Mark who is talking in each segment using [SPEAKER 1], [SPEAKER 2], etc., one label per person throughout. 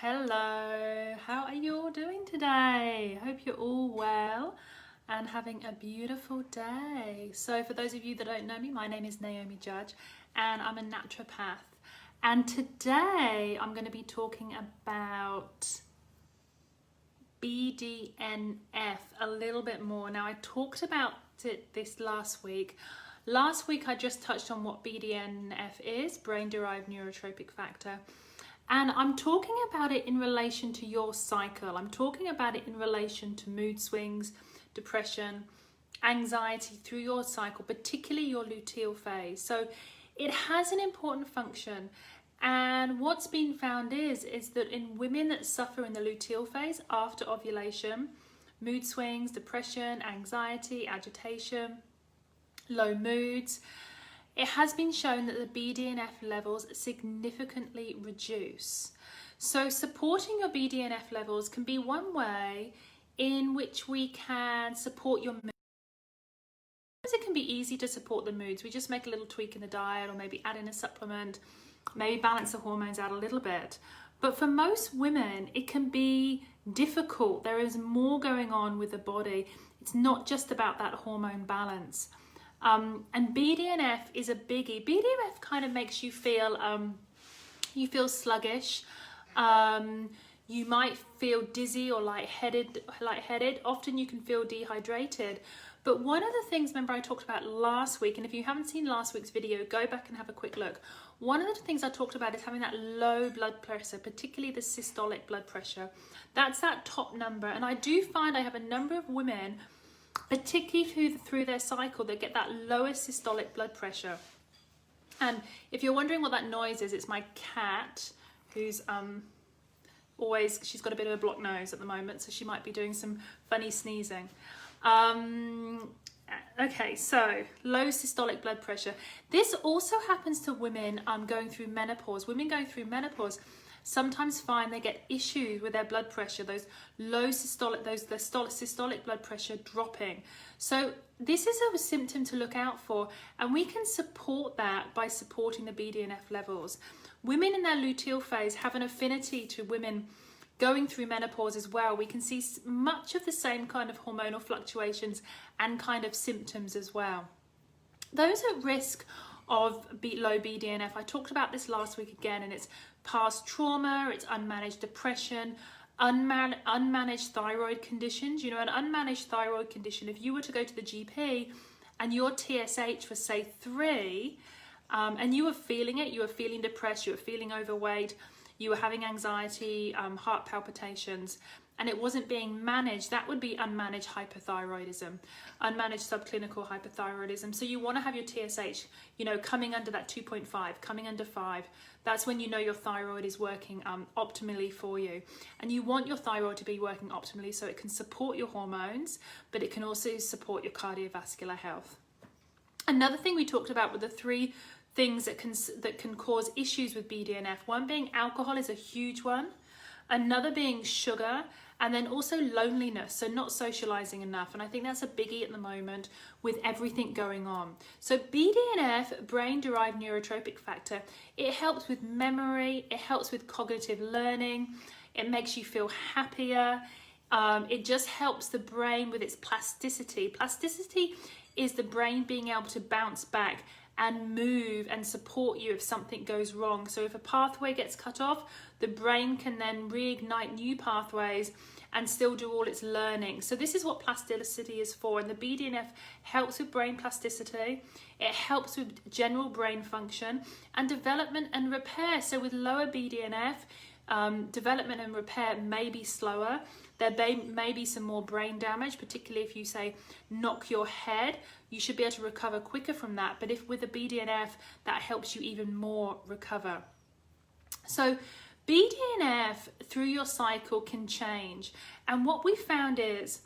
[SPEAKER 1] Hello, how are you all doing today? Hope you're all well and having a beautiful day. So for those of you that don't know me, my name is Naomi Judge and I'm a naturopath. And today I'm going to be talking about BDNF a little bit more. Now, I talked about it this last week. Last week I just touched on what BDNF is, brain-derived neurotrophic factor. And I'm talking about it in relation to your cycle. I'm talking about it in relation to mood swings, depression, anxiety through your cycle, particularly your luteal phase. So it has an important function. And what's been found is that in women that suffer in the luteal phase after ovulation, mood swings, depression, anxiety, agitation, low moods, it has been shown that the BDNF levels significantly reduce. So supporting your BDNF levels can be one way in which we can support your mood. It can be easy to support the moods. We just make a little tweak in the diet or maybe add in a supplement, maybe balance the hormones out a little bit. But for most women, it can be difficult. There is more going on with the body. It's not just about that hormone balance. And BDNF is a biggie. BDNF kind of makes you feel sluggish. You might feel dizzy or lightheaded. Often you can feel dehydrated. But one of the things, remember I talked about last week, and if you haven't seen last week's video, go back and have a quick look. One of the things I talked about is having that low blood pressure, particularly the systolic blood pressure. That's that top number. And I do find I have a number of women, particularly through their cycle, that get that lower systolic blood pressure. And if you're wondering what that noise is, it's my cat who's she's got a bit of a blocked nose at the moment, so she might be doing some funny sneezing. Okay, so low systolic blood pressure. This also happens to women going through menopause. Women going through menopause sometimes find they get issues with their blood pressure, those low systolic, the systolic blood pressure dropping. So this is a symptom to look out for, and we can support that by supporting the BDNF levels. Women in their luteal phase have an affinity to women going through menopause as well. We can see much of the same kind of hormonal fluctuations and kind of symptoms as well. Those at risk of low BDNF, I talked about this last week again, and it's past trauma, it's unmanaged depression, unmanaged thyroid conditions. You know, an unmanaged thyroid condition, if you were to go to the GP and your TSH was say 3, and you were feeling it, you were feeling depressed, you were feeling overweight, you were having anxiety, heart palpitations, and it wasn't being managed, that would be unmanaged hypothyroidism, unmanaged subclinical hypothyroidism. So you want to have your TSH, you know, coming under that 2.5, coming under 5. That's when you know your thyroid is working optimally for you. And you want your thyroid to be working optimally so it can support your hormones, but it can also support your cardiovascular health. Another thing we talked about were the 3 things that can cause issues with BDNF. One being alcohol is a huge one. Another being sugar, and then also loneliness, so not socializing enough. And I think that's a biggie at the moment with everything going on. So BDNF, brain-derived neurotrophic factor, it helps with memory, it helps with cognitive learning, it makes you feel happier, it just helps the brain with its plasticity. Plasticity is the brain being able to bounce back and move and support you if something goes wrong. So if a pathway gets cut off, the brain can then reignite new pathways and still do all its learning. So this is what plasticity is for, and the BDNF helps with brain plasticity, it helps with general brain function and development and repair. So with lower BDNF, development and repair may be slower. There may be some more brain damage, particularly if you say knock your head, you should be able to recover quicker from that. But if with the BDNF, that helps you even more recover. So BDNF through your cycle can change. And what we found is,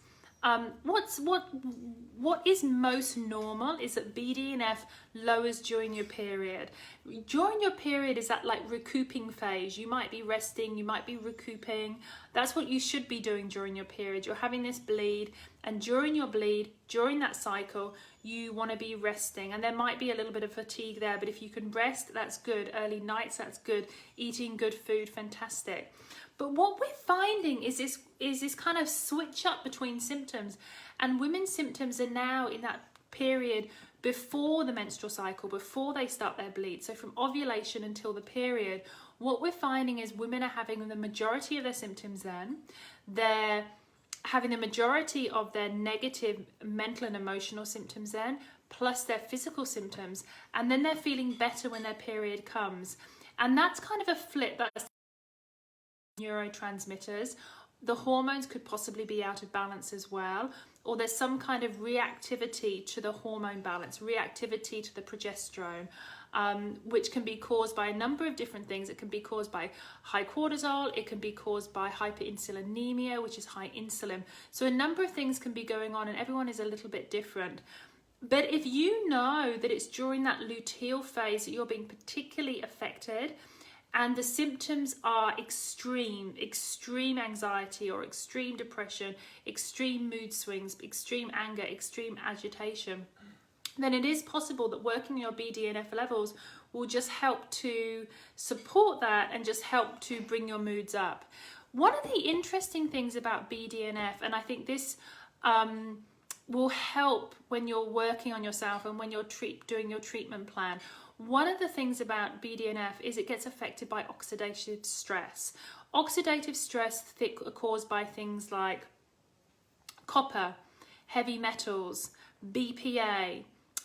[SPEAKER 1] what is most normal is that BDNF lowers during your period. During your period is that like recouping phase. You might be resting, you might be recouping. That's what you should be doing during your period. You're having this bleed, and during your bleed, during that cycle, you want to be resting, and there might be a little bit of fatigue there, but if you can rest, that's good. Early nights, that's good. Eating good food, fantastic. But what we're finding is this kind of switch up between symptoms, and women's symptoms are now in that period before the menstrual cycle, before they start their bleed. So from ovulation until the period, what we're finding is women are having the majority of their symptoms then. They're having the majority of their negative mental and emotional symptoms then, plus their physical symptoms, and then they're feeling better when their period comes. And that's kind of a flip. That's neurotransmitters. The hormones could possibly be out of balance as well, or there's some kind of reactivity to the hormone balance, reactivity to the progesterone, which can be caused by a number of different things. It can be caused by high cortisol, it can be caused by hyperinsulinemia, which is high insulin. So a number of things can be going on, and everyone is a little bit different. But if you know that it's during that luteal phase that you're being particularly affected, and the symptoms are extreme anxiety or extreme depression, extreme mood swings, extreme anger, extreme agitation, then it is possible that working your BDNF levels will just help to support that and just help to bring your moods up. One of the interesting things about BDNF, and I think this will help when you're working on yourself and when you're doing your treatment plan, one of the things about BDNF is it gets affected by oxidative stress. Oxidative stress caused by things like copper, heavy metals, BPA,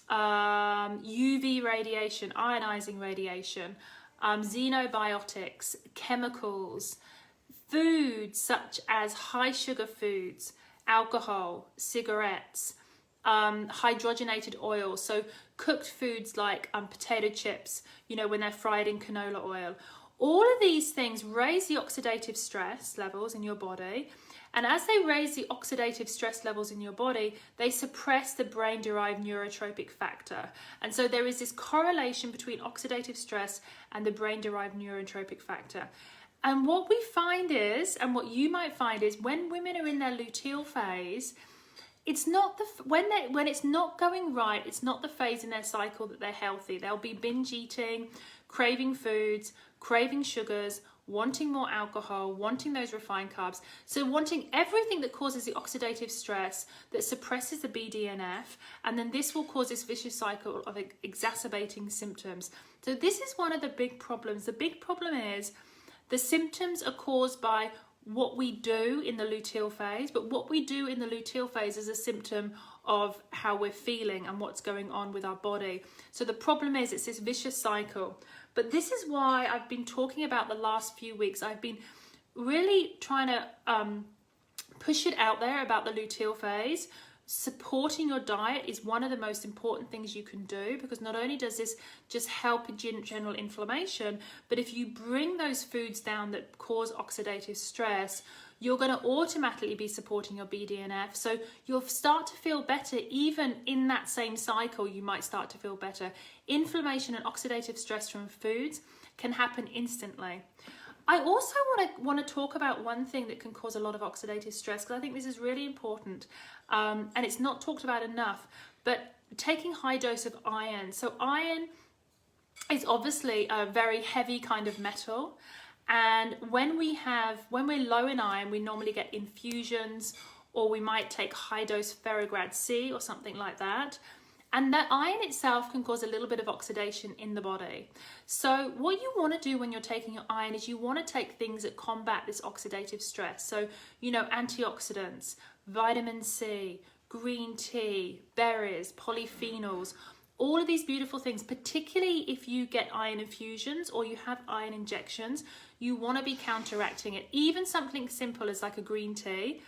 [SPEAKER 1] UV radiation, ionizing radiation, xenobiotics, chemicals, foods such as high sugar foods, alcohol, cigarettes, hydrogenated oil, so cooked foods like potato chips, you know, when they're fried in canola oil. All of these things raise the oxidative stress levels in your body, and as they raise the oxidative stress levels in your body, they suppress the brain-derived neurotropic factor. And so there is this correlation between oxidative stress and the brain-derived neurotropic factor. And what we find is, and what you might find is, when women are in their luteal phase, it's not when it's not going right, it's not the phase in their cycle that they're healthy. They'll be binge eating, craving foods, craving sugars, wanting more alcohol, wanting those refined carbs. So wanting everything that causes the oxidative stress, that suppresses the BDNF, and then this will cause this vicious cycle of exacerbating symptoms. So this is one of the big problems. The big problem is the symptoms are caused by what we do in the luteal phase, but what we do in the luteal phase is a symptom of how we're feeling and what's going on with our body. So the problem is it's this vicious cycle. But this is why I've been talking about the last few weeks. I've been really trying to push it out there about the luteal phase. Supporting your diet is one of the most important things you can do, because not only does this just help general inflammation, but if you bring those foods down that cause oxidative stress, you're going to automatically be supporting your BDNF. So you'll start to feel better. Even in that same cycle, you might start to feel better. Inflammation and oxidative stress from foods can happen instantly. I also want to talk about one thing that can cause a lot of oxidative stress, because I think this is really important, and it's not talked about enough, but taking high dose of iron. So iron is obviously a very heavy kind of metal, and when we're low in iron, we normally get infusions, or we might take high dose Ferrograd C or something like that. And that iron itself can cause a little bit of oxidation in the body. So what you want to do when you're taking your iron is you want to take things that combat this oxidative stress. So, you know, antioxidants, vitamin C, green tea, berries, polyphenols, all of these beautiful things, particularly if you get iron infusions or you have iron injections, you want to be counteracting it. Even something simple as like a green tea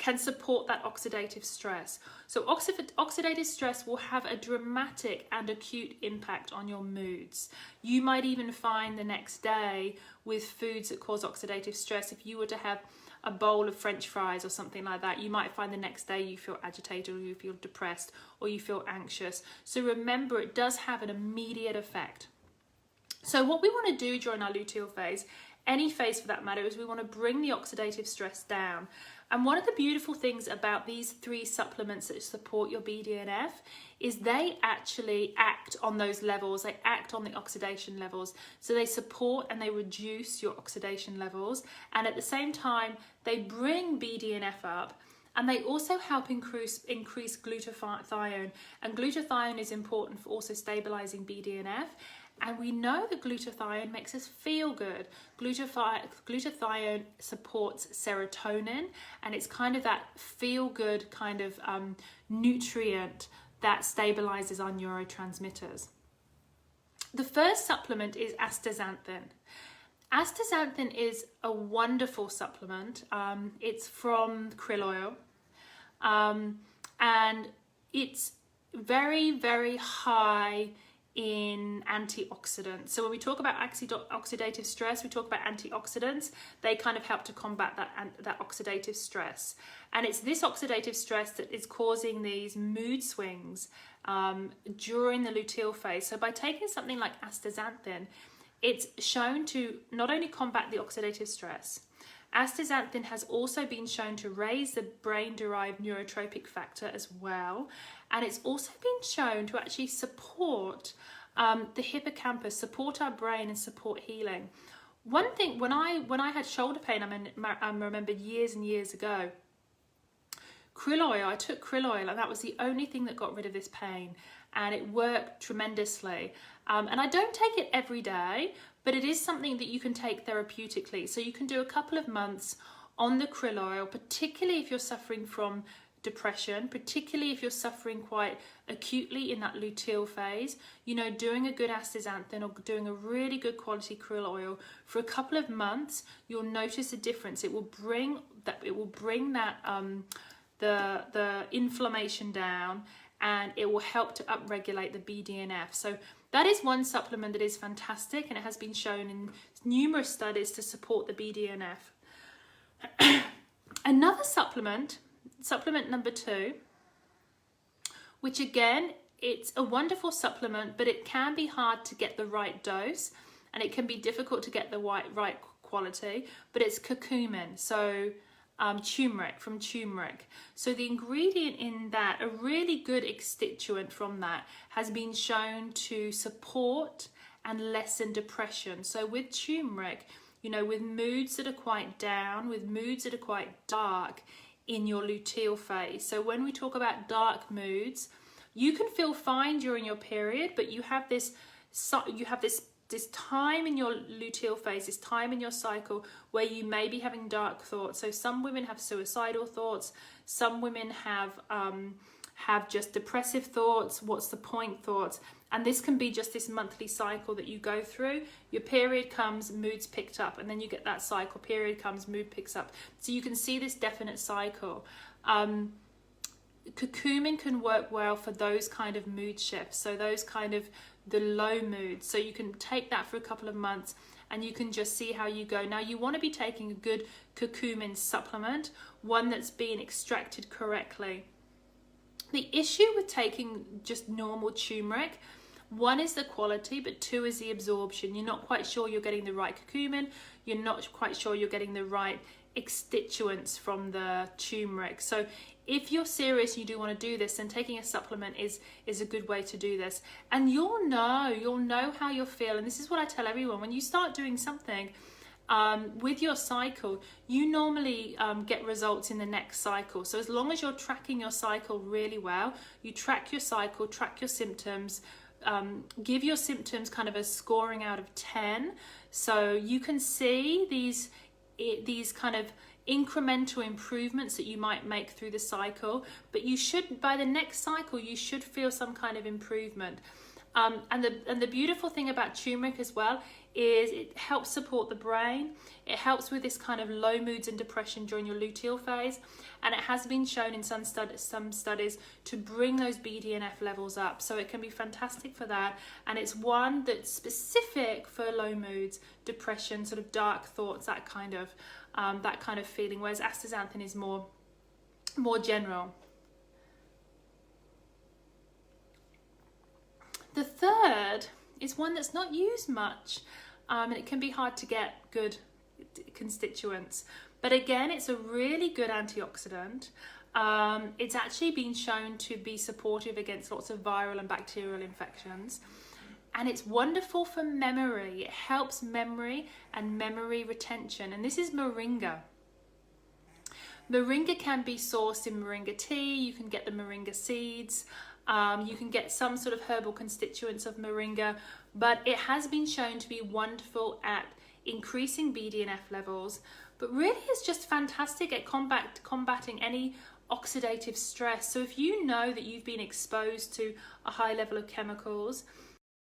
[SPEAKER 1] can support that oxidative stress. So oxidative stress will have a dramatic and acute impact on your moods. You might even find the next day with foods that cause oxidative stress, if you were to have a bowl of French fries or something like that, you might find the next day you feel agitated, or you feel depressed, or you feel anxious. So remember, it does have an immediate effect. So what we want to do during our luteal phase, any phase for that matter, is we want to bring the oxidative stress down. And one of the beautiful things about these 3 supplements that support your BDNF is they actually act on those levels. They act on the oxidation levels. So they support and they reduce your oxidation levels. And at the same time, they bring BDNF up. And they also help increase glutathione. And glutathione is important for also stabilizing BDNF. And we know that glutathione makes us feel good. Glutathione supports serotonin, and it's kind of that feel-good kind of nutrient that stabilizes our neurotransmitters. The first supplement is astaxanthin. Astaxanthin is a wonderful supplement. It's from krill oil, and it's very, very high in antioxidants. So when we talk about oxidative stress, we talk about antioxidants. They kind of help to combat that oxidative stress. And it's this oxidative stress that is causing these mood swings during the luteal phase. So by taking something like astaxanthin, it's shown to not only combat the oxidative stress, astaxanthin has also been shown to raise the brain-derived neurotropic factor as well. And it's also been shown to actually support the hippocampus, support our brain and support healing. One thing, when I had shoulder pain, I remember years and years ago, krill oil, I took krill oil, and that was the only thing that got rid of this pain. And it worked tremendously. And I don't take it every day, but it is something that you can take therapeutically. So you can do a couple of months on the krill oil, particularly if you're suffering from depression, particularly if you're suffering quite acutely in that luteal phase. You know, doing a good astaxanthin or doing a really good quality krill oil for a couple of months, you'll notice a difference. It will bring that the inflammation down, and it will help to upregulate the BDNF. So that is one supplement that is fantastic, and it has been shown in numerous studies to support the BDNF. Another supplement number 2, which again, it's a wonderful supplement, but it can be hard to get the right dose, and it can be difficult to get the right quality, but it's curcumin. So turmeric, from turmeric. So the ingredient in that, a really good exstituent from that, has been shown to support and lessen depression. So with turmeric, you know, with moods that are quite down, with moods that are quite dark in your luteal phase. So when we talk about dark moods, you can feel fine during your period, but you have this time in your luteal phase, this time in your cycle where you may be having dark thoughts. So some women have suicidal thoughts, some women have just depressive thoughts, what's the point thoughts, and this can be just this monthly cycle that you go through. Your period comes, mood's picked up, and then you get that cycle, period comes, mood picks up. So you can see this definite cycle. Curcumin can work well for those kind of mood shifts, so those kind of the low moods. So you can take that for a couple of months and you can just see how you go. Now you want to be taking a good curcumin supplement, one that's been extracted correctly. The issue with taking just normal turmeric, one is the quality, but 2 is the absorption. You're not quite sure you're getting the right curcumin, you're not quite sure you're getting the right exstituents from the turmeric. So if you're serious, you do want to do this, then taking a supplement is a good way to do this. And you'll know how you'll feel. And this is what I tell everyone: when you start doing something with your cycle, you normally get results in the next cycle. So as long as you're tracking your cycle really well, you track your cycle, track your symptoms, give your symptoms kind of a scoring out of 10, so you can see these kind of incremental improvements that you might make through the cycle, but you should, by the next cycle, you should feel some kind of improvement. And the beautiful thing about turmeric as well is it helps support the brain. It helps with this kind of low moods and depression during your luteal phase, and it has been shown in some studies to bring those BDNF levels up. So it can be fantastic for that, and it's one that's specific for low moods, depression, sort of dark thoughts, that kind of feeling. Whereas astaxanthin is more general. The third is one that's not used much, and it can be hard to get good constituents. But again, it's a really good antioxidant. It's actually been shown to be supportive against lots of viral and bacterial infections. And it's wonderful for memory. It helps memory and memory retention. And this is Moringa. Moringa can be sourced in Moringa tea. You can get the Moringa seeds. You can get some sort of herbal constituents of Moringa, but it has been shown to be wonderful at increasing BDNF levels, but really is just fantastic at combating any oxidative stress. So if you know that you've been exposed to a high level of chemicals,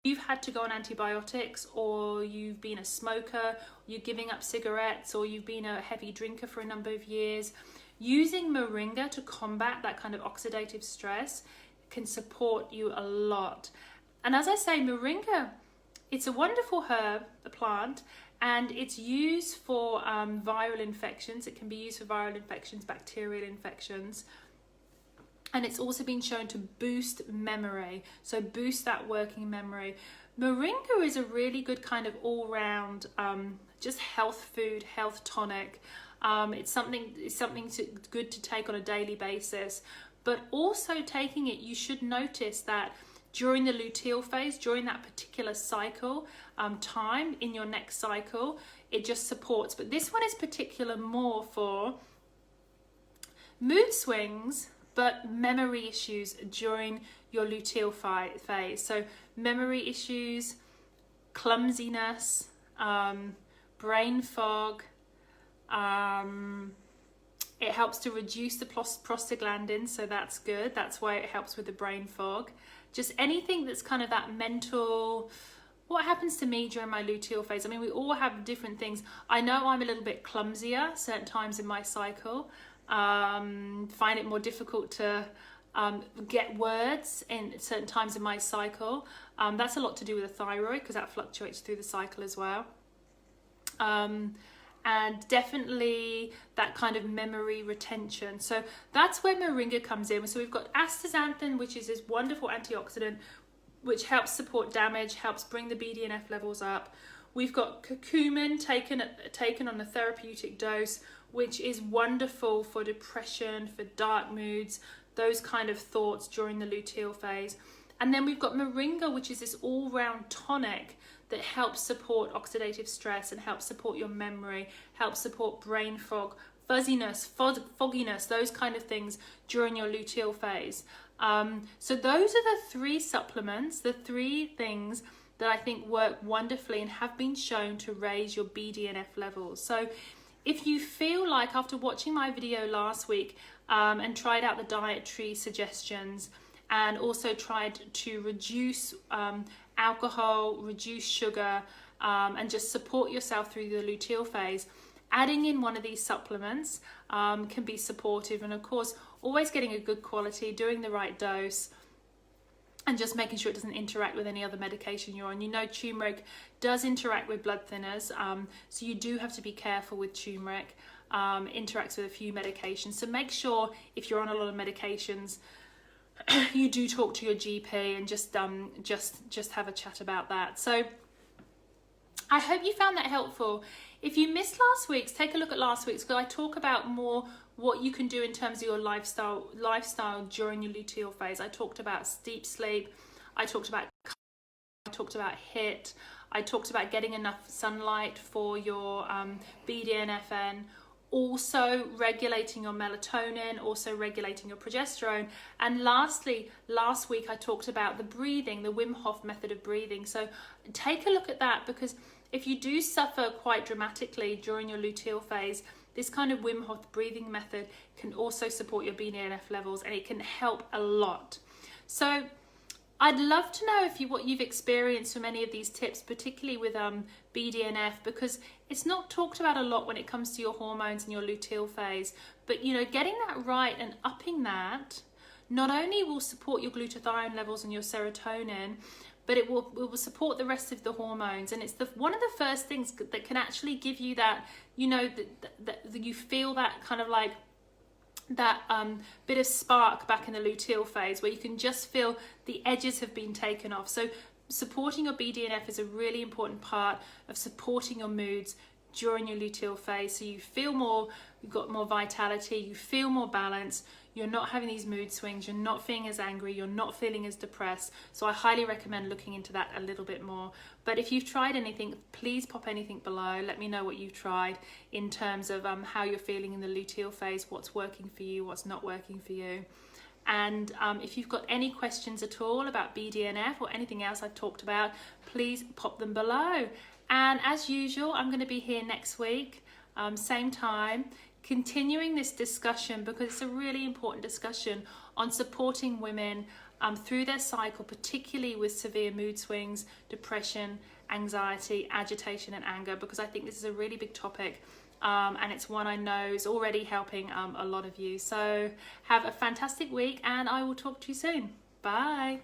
[SPEAKER 1] you've had to go on antibiotics, or you've been a smoker, you're giving up cigarettes, or you've been a heavy drinker for a number of years, using Moringa to combat that kind of oxidative stress can support you a lot. And as I say, Moringa, it's a wonderful herb, a plant, and it's used for viral infections. It can be used for viral infections, bacterial infections, and it's also been shown to boost memory, so boost that working memory. Moringa is a really good kind of all-round just health food, health tonic. It's something good to take on a daily basis. But also taking it, you should notice that during the luteal phase, during that particular cycle, time in your next cycle, it just supports. But this one is particular more for mood swings, but memory issues during your luteal phase. So memory issues, clumsiness, brain fog, it helps to reduce the prostaglandins, so that's good. That's why it helps with the brain fog. Just anything that's kind of that mental, what happens to me during my luteal phase? I mean, we all have different things. I know I'm a little bit clumsier certain times in my cycle. Find it more difficult to get words in certain times in my cycle. That's a lot to do with the thyroid, because that fluctuates through the cycle as well. And definitely that kind of memory retention. So that's where Moringa comes in. So we've got astaxanthin, which is this wonderful antioxidant, which helps support damage, helps bring the BDNF levels up. We've got curcumin taken on a therapeutic dose, which is wonderful for depression, for dark moods, those kind of thoughts during the luteal phase. And then we've got Moringa, which is this all-round tonic that helps support oxidative stress and helps support your memory, helps support brain fog, fuzziness, fogginess, those kind of things during your luteal phase. So those are the three supplements, the three things that I think work wonderfully and have been shown to raise your BDNF levels. So if you feel like, after watching my video last week and tried out the dietary suggestions, and also tried to reduce alcohol, reduce sugar, and just support yourself through the luteal phase, adding in one of these supplements can be supportive. And of course, always getting a good quality, doing the right dose, and just making sure it doesn't interact with any other medication you're on. You know, turmeric does interact with blood thinners, so you do have to be careful with turmeric. Interacts with a few medications, so make sure if you're on a lot of medications, you do talk to your GP and just have a chat about that. So I hope you found that helpful. If you missed last week's, take a look at last week's, because I talk about more what you can do in terms of your lifestyle during your luteal phase. I talked about deep sleep, I talked about HIIT, I talked about getting enough sunlight for your BDNFN, also regulating your melatonin, also regulating your progesterone. And lastly, last week I talked about the breathing, the Wim Hof method of breathing. So take a look at that, because if you do suffer quite dramatically during your luteal phase, this kind of Wim Hof breathing method can also support your BDNF levels, and it can help a lot. So I'd love to know what you've experienced from any of these tips, particularly with BDNF, because it's not talked about a lot when it comes to your hormones and your luteal phase. But getting that right and upping that not only will support your glutathione levels and your serotonin, but it will support the rest of the hormones. And it's one of the first things that can actually give you that, that you feel that kind of like that bit of spark back in the luteal phase, where you can just feel the edges have been taken off. So supporting your BDNF is a really important part of supporting your moods during your luteal phase, so you feel you've got more vitality, you feel more balance, you're not having these mood swings, you're not feeling as angry, you're not feeling as depressed. So I highly recommend looking into that a little bit more. But if you've tried anything, please pop anything below. Let me know what you've tried in terms of how you're feeling in the luteal phase, what's working for you, what's not working for you. And if you've got any questions at all about BDNF or anything else I've talked about, please pop them below. And as usual, I'm going to be here next week, same time, continuing this discussion, because it's a really important discussion on supporting women through their cycle, particularly with severe mood swings, depression, anxiety, agitation and anger, because I think this is a really big topic. And it's one I know is already helping a lot of you. So have a fantastic week, and I will talk to you soon. Bye.